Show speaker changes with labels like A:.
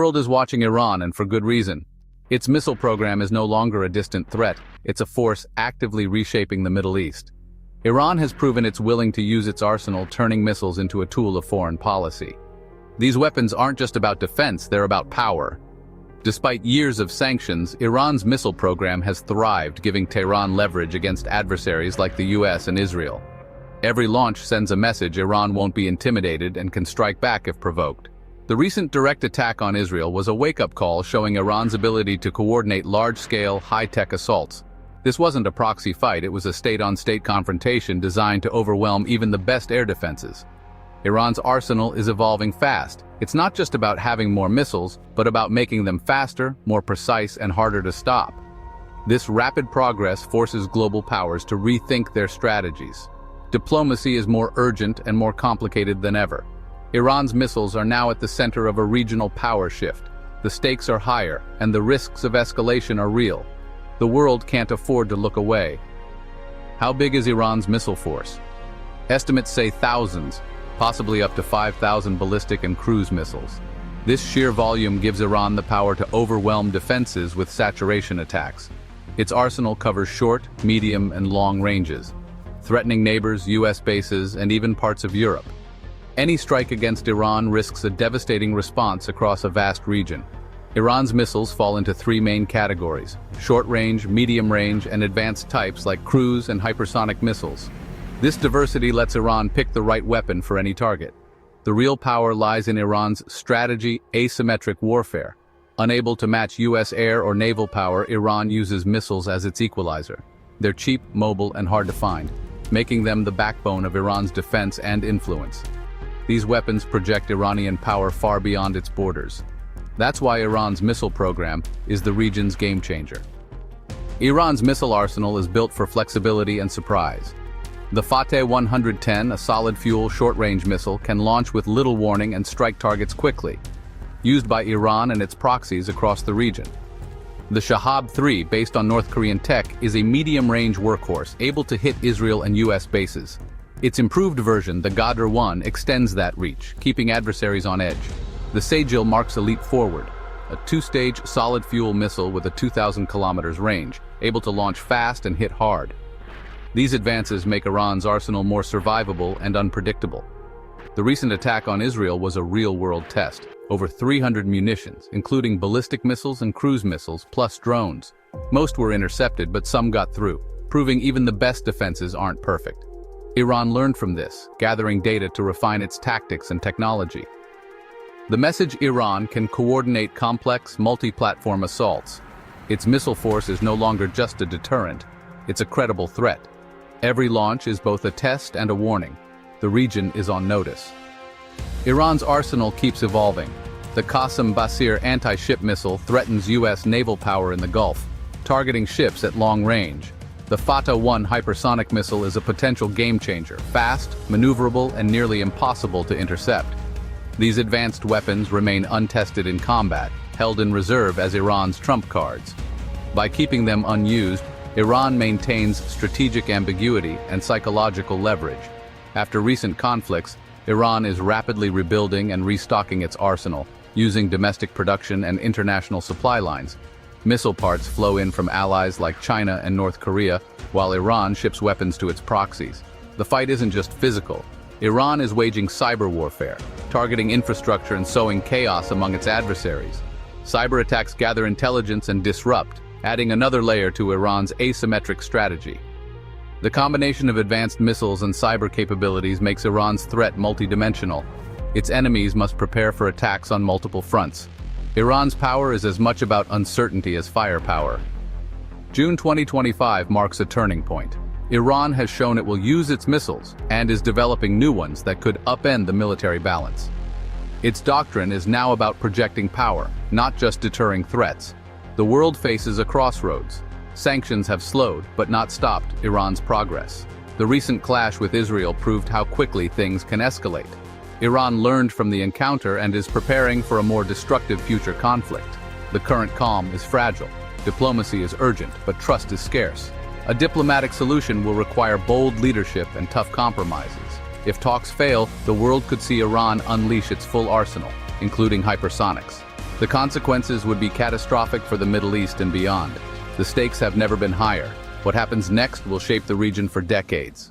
A: world is watching Iran, and for good reason. Its missile program is no longer a distant threat, it's a force actively reshaping the Middle East. Iran has proven it's willing to use its arsenal, turning missiles into a tool of foreign policy. These weapons aren't just about defense, they're about power. Despite years of sanctions, Iran's missile program has thrived, giving Tehran leverage against adversaries like the US and Israel. Every launch sends a message Iran won't be intimidated and can strike back if provoked. The recent direct attack on Israel was a wake-up call showing Iran's ability to coordinate large-scale, high-tech assaults. This wasn't a proxy fight, it was a state-on-state confrontation designed to overwhelm even the best air defenses. Iran's arsenal is evolving fast. It's not just about having more missiles, but about making them faster, more precise, and harder to stop. This rapid progress forces global powers to rethink their strategies. Diplomacy is more urgent and more complicated than ever. Iran's missiles are now at the center of a regional power shift. The stakes are higher, and the risks of escalation are real. The world can't afford to look away. How big is Iran's missile force? Estimates say thousands, possibly up to 5,000 ballistic and cruise missiles. This sheer volume gives Iran the power to overwhelm defenses with saturation attacks. Its arsenal covers short, medium, and long ranges, threatening neighbors, US bases, and even parts of Europe. Any strike against Iran risks a devastating response across a vast region. Iran's missiles fall into three main categories: short-range, medium-range, and advanced types like cruise and hypersonic missiles. This diversity lets Iran pick the right weapon for any target. The real power lies in Iran's strategy, asymmetric warfare. Unable to match US air or naval power, Iran uses missiles as its equalizer. They're cheap, mobile, and hard to find, making them the backbone of Iran's defense and influence. These weapons project Iranian power far beyond its borders. That's why Iran's missile program is the region's game-changer. Iran's missile arsenal is built for flexibility and surprise. The Fateh 110, a solid-fuel, short-range missile, can launch with little warning and strike targets quickly, used by Iran and its proxies across the region. The Shahab 3, based on North Korean tech, is a medium-range workhorse, able to hit Israel and US bases. Its improved version, the Ghadr 1, extends that reach, keeping adversaries on edge. The Sejil marks a leap forward, a two-stage solid-fuel missile with a 2,000 kilometers range, able to launch fast and hit hard. These advances make Iran's arsenal more survivable and unpredictable. The recent attack on Israel was a real-world test. Over 300 munitions, including ballistic missiles and cruise missiles, plus drones. Most were intercepted, but some got through, proving even the best defenses aren't perfect. Iran learned from this, gathering data to refine its tactics and technology. The message: Iran can coordinate complex, multi-platform assaults. Its missile force is no longer just a deterrent, it's a credible threat. Every launch is both a test and a warning. The region is on notice. Iran's arsenal keeps evolving. The Qasem Basir anti-ship missile threatens US naval power in the Gulf, targeting ships at long range. The Fateh 1 hypersonic missile is a potential game-changer, fast, maneuverable, and nearly impossible to intercept. These advanced weapons remain untested in combat, held in reserve as Iran's trump cards. By keeping them unused, Iran maintains strategic ambiguity and psychological leverage. After recent conflicts, Iran is rapidly rebuilding and restocking its arsenal, using domestic production and international supply lines. Missile parts flow in from allies like China and North Korea, while Iran ships weapons to its proxies. The fight isn't just physical. Iran is waging cyber warfare, targeting infrastructure and sowing chaos among its adversaries. Cyber attacks gather intelligence and disrupt, adding another layer to Iran's asymmetric strategy. The combination of advanced missiles and cyber capabilities makes Iran's threat multidimensional. Its enemies must prepare for attacks on multiple fronts. Iran's power is as much about uncertainty as firepower. June 2025 marks a turning point. Iran has shown it will use its missiles and is developing new ones that could upend the military balance. Its doctrine is now about projecting power, not just deterring threats. The world faces a crossroads. Sanctions have slowed, but not stopped, Iran's progress. The recent clash with Israel proved how quickly things can escalate. Iran learned from the encounter and is preparing for a more destructive future conflict. The current calm is fragile. Diplomacy is urgent, but trust is scarce. A diplomatic solution will require bold leadership and tough compromises. If talks fail, the world could see Iran unleash its full arsenal, including hypersonics. The consequences would be catastrophic for the Middle East and beyond. The stakes have never been higher. What happens next will shape the region for decades.